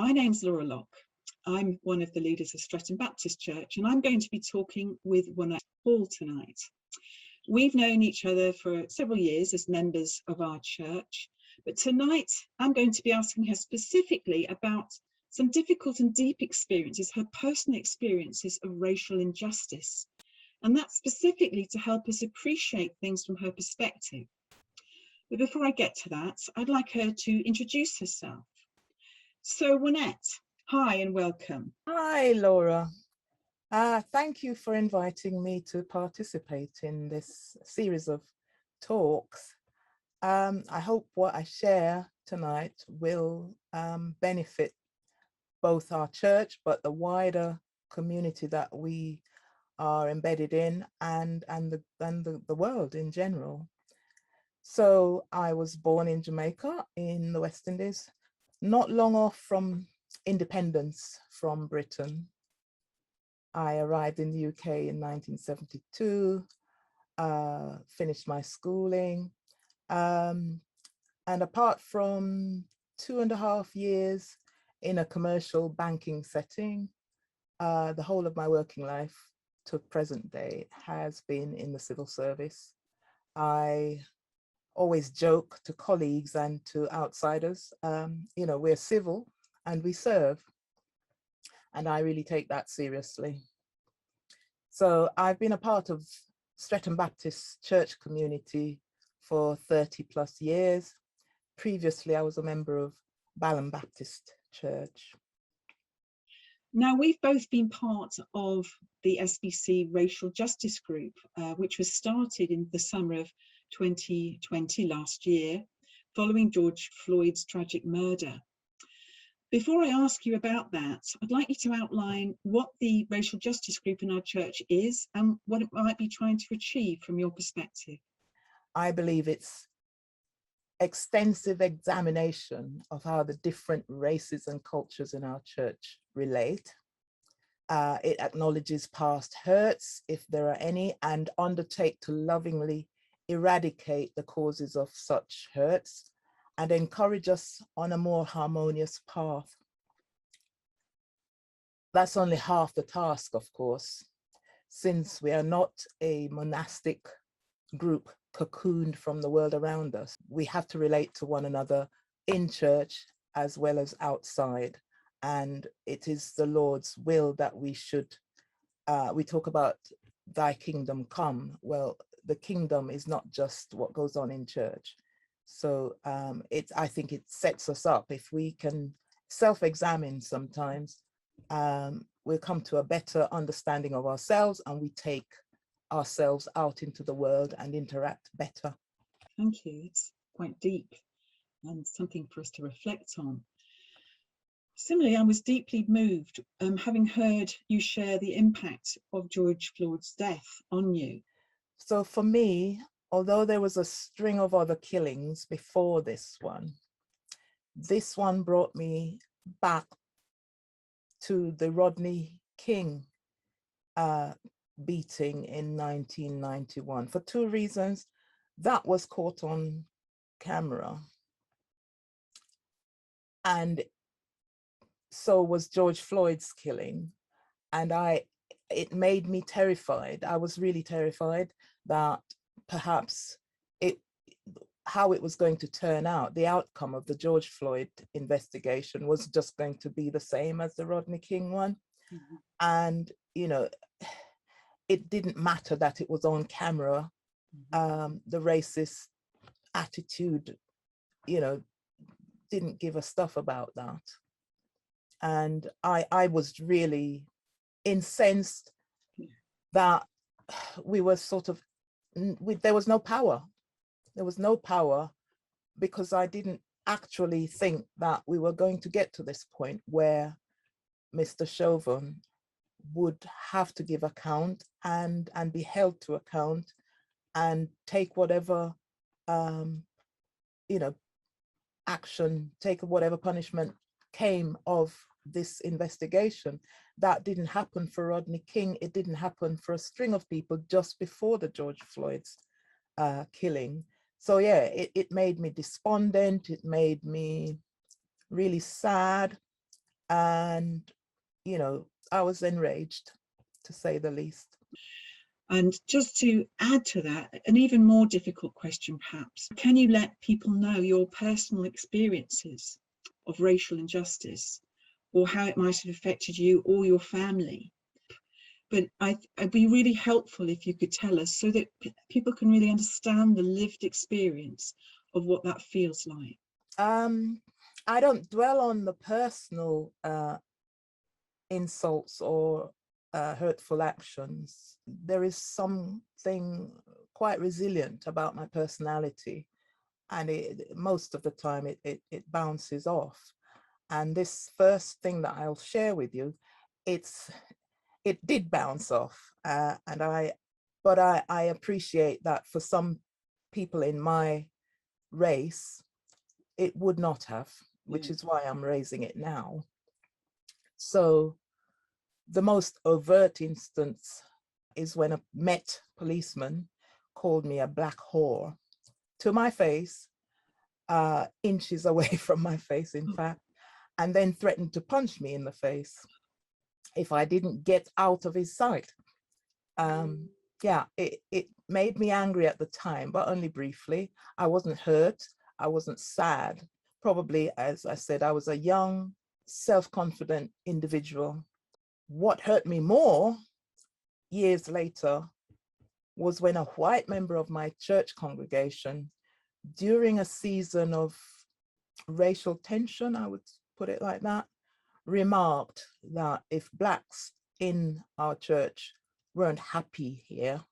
My name's Laura Locke. I'm one of the leaders of Streatham Baptist Church, and I'm going to be talking with Wonett Hall tonight. We've known each other for several years as members of our church, but tonight I'm going to be asking her specifically about some difficult and deep experiences, her personal experiences of racial injustice, and that's specifically to help us appreciate things from her perspective. But before I get to that, I'd like her to introduce herself. So Wonett, hi and welcome. Hi, Laura. Thank you for inviting me to participate in this series of talks. I hope what I share tonight will benefit both our church, but the wider community that we are embedded in and the world in general. So I was born in Jamaica in the West Indies, not long off from independence from Britain. I arrived in the UK in 1972, finished my schooling, and apart from 2.5 years in a commercial banking setting, the whole of my working life to present day has been in the civil service. I always joke to colleagues and to outsiders, we're civil and we serve. And I really take that seriously. So I've been a part of Streatham Baptist Church community for 30 plus years. Previously, I was a member of Balham Baptist Church. Now, we've both been part of the SBC Racial Justice Group, which was started in the summer of 2020 last year, following George Floyd's tragic murder. Before I ask you about that, I'd like you to outline what the Racial Justice Group in our church is and what it might be trying to achieve from your perspective. I believe it's extensive examination of how the different races and cultures in our church relate. It acknowledges past hurts, if there are any, and undertake to lovingly eradicate the causes of such hurts and encourage us on a more harmonious path. That's only half the task, of course, since we are not a monastic group cocooned from the world around us. We have to relate to one another in church as well as outside. And it is the Lord's will that we should, we talk about thy kingdom come. Well, the kingdom is not just what goes on in church. So I think it sets us up. If we can self-examine sometimes, we'll come to a better understanding of ourselves and we take ourselves out into the world and interact better. Thank you. It's quite deep and something for us to reflect on. Similarly, I was deeply moved having heard you share the impact of George Floyd's death on you. So for me, although there was a string of other killings before this one brought me back to the Rodney King beating in 1991 for two reasons. That was caught on camera, and so was George Floyd's killing, and it made me terrified. I was really terrified that perhaps how it was going to turn out, the outcome of the George Floyd investigation was just going to be the same as the Rodney King one. Mm-hmm. And, it didn't matter that it was on camera. Mm-hmm. The racist attitude, didn't give a stuff about that. And I was really incensed that we were sort of, there was no power. There was no power because I didn't actually think that we were going to get to this point where Mr. Chauvin would have to give account and be held to account and take whatever, action, take whatever punishment came of this investigation. That didn't happen for Rodney King. It didn't happen for a string of people just before the George Floyd's killing. So yeah, it made me despondent. It made me really sad. And, I was enraged, to say the least. And just to add to that, an even more difficult question perhaps, can you let people know your personal experiences of racial injustice or how it might have affected you or your family? But I'd be really helpful if you could tell us so that people can really understand the lived experience of what that feels like. I don't dwell on the personal insults or hurtful actions. There is something quite resilient about my personality, and most of the time it bounces off. And this first thing that I'll share with you, it did bounce off, but I appreciate that for some people in my race, it would not have, which is why I'm raising it now. So the most overt instance is when a Met policeman called me a black whore to my face, inches away from my face, in fact, and then threatened to punch me in the face if I didn't get out of his sight. It made me angry at the time, but only briefly. I wasn't hurt. I wasn't sad. Probably, as I said, I was a young, self-confident individual. What hurt me more years later was when a white member of my church congregation, during a season of racial tension, I would put it like that, remarked that if Blacks in our church weren't happy here,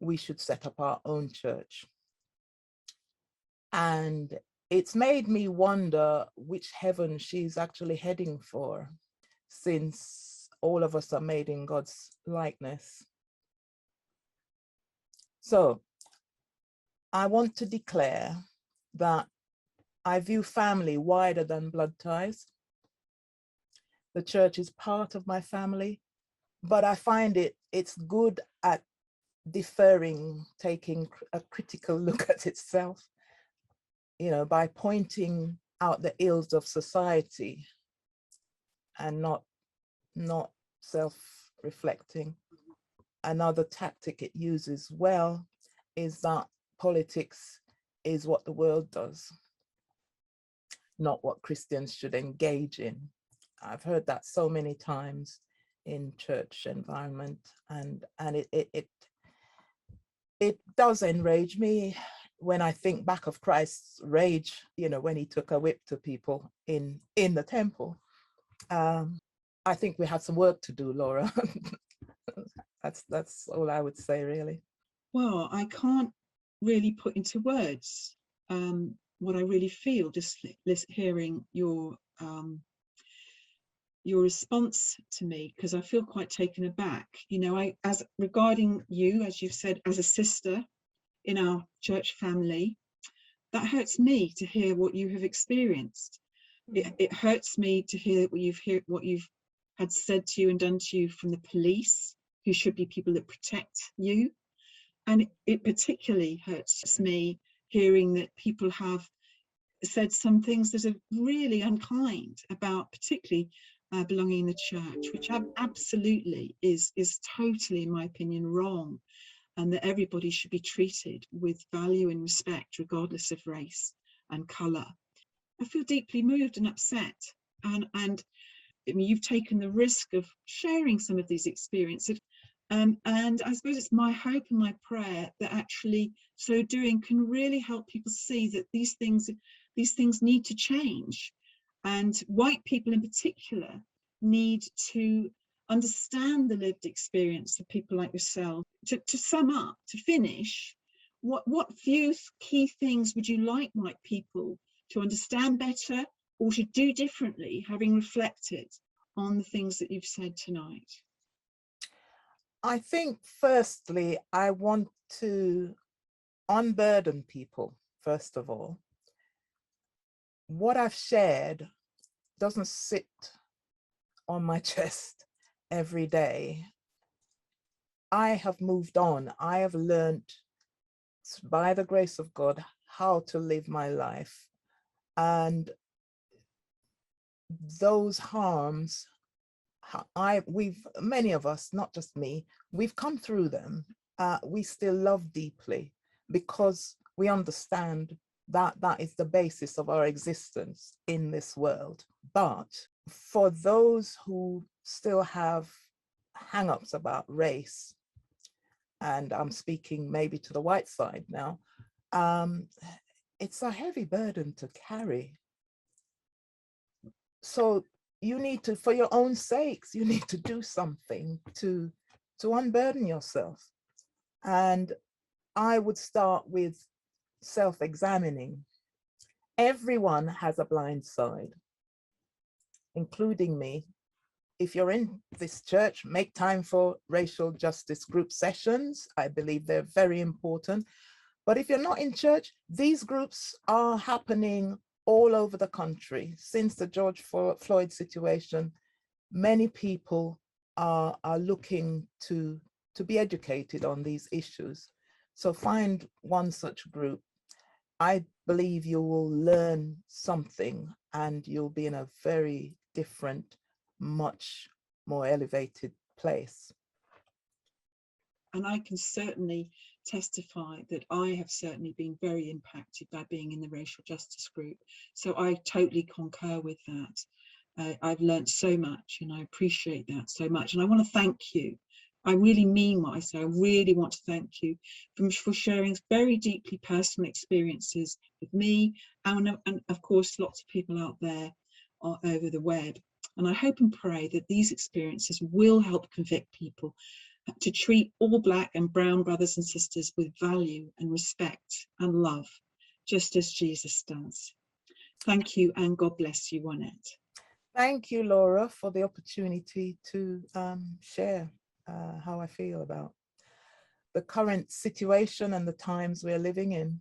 we should set up our own church. And it's made me wonder which heaven she's actually heading for, since all of us are made in God's likeness. So I want to declare that I view family wider than blood ties. The church is part of my family, but I find it's good at deferring, taking a critical look at itself, by pointing out the ills of society and not self-reflecting. Another tactic it uses well is that politics is what the world does, not what Christians should engage in. I've heard that so many times in church environment, and it does enrage me when I think back of Christ's rage, when he took a whip to people in the temple. I think we have some work to do, Laura. That's all I would say, really. Well, I can't really put into words what I really feel just hearing your response to me, because I feel quite taken aback. As regarding you, as you've said, as a sister in our church family, that hurts me to hear what you have experienced. It hurts me to hear what you've had said to you and done to you from the police, who should be people that protect you. And it particularly hurts me hearing that people have said some things that are really unkind about particularly belonging in the church, which absolutely is totally, in my opinion, wrong, and that everybody should be treated with value and respect regardless of race and colour. I feel deeply moved and upset, and I mean, you've taken the risk of sharing some of these experiences, and I suppose it's my hope and my prayer that actually so doing can really help people see that these things need to change, and white people in particular need to understand the lived experience of people like yourself. To sum up, to finish, what few key things would you like white people to understand better or to do differently, having reflected on the things that you've said tonight? I think, firstly, I want to unburden people, first of all. What I've shared doesn't sit on my chest every day. I have moved on. I have learned, by the grace of God, how to live my life. And those harms, many of us, not just me, we've come through them. We still love deeply because we understand that that is the basis of our existence in this world. But for those who still have hang-ups about race, and I'm speaking maybe to the white side now, it's a heavy burden to carry. So you need to, for your own sakes, you need to do something to unburden yourself. And I would start with self-examining. Everyone has a blind side, including me. If you're in this church, make time for racial justice group sessions. I believe they're very important. But if you're not in church, these groups are happening all over the country. Since the George Floyd situation, many people are looking to be educated on these issues. So find one such group. I believe you will learn something and you'll be in a very different, much more elevated place. And I can certainly testify that I have certainly been very impacted by being in the racial justice group. So I totally concur with that. I've learned so much and I appreciate that so much. And I want to thank you. I really mean what I say. I really want to thank you for sharing very deeply personal experiences with me and of course, lots of people out there over the web. And I hope and pray that these experiences will help convict people to treat all Black and brown brothers and sisters with value and respect and love, just as Jesus does. Thank you and God bless you, Wonett. Thank you, Laura, for the opportunity to share how I feel about the current situation and the times we're living in.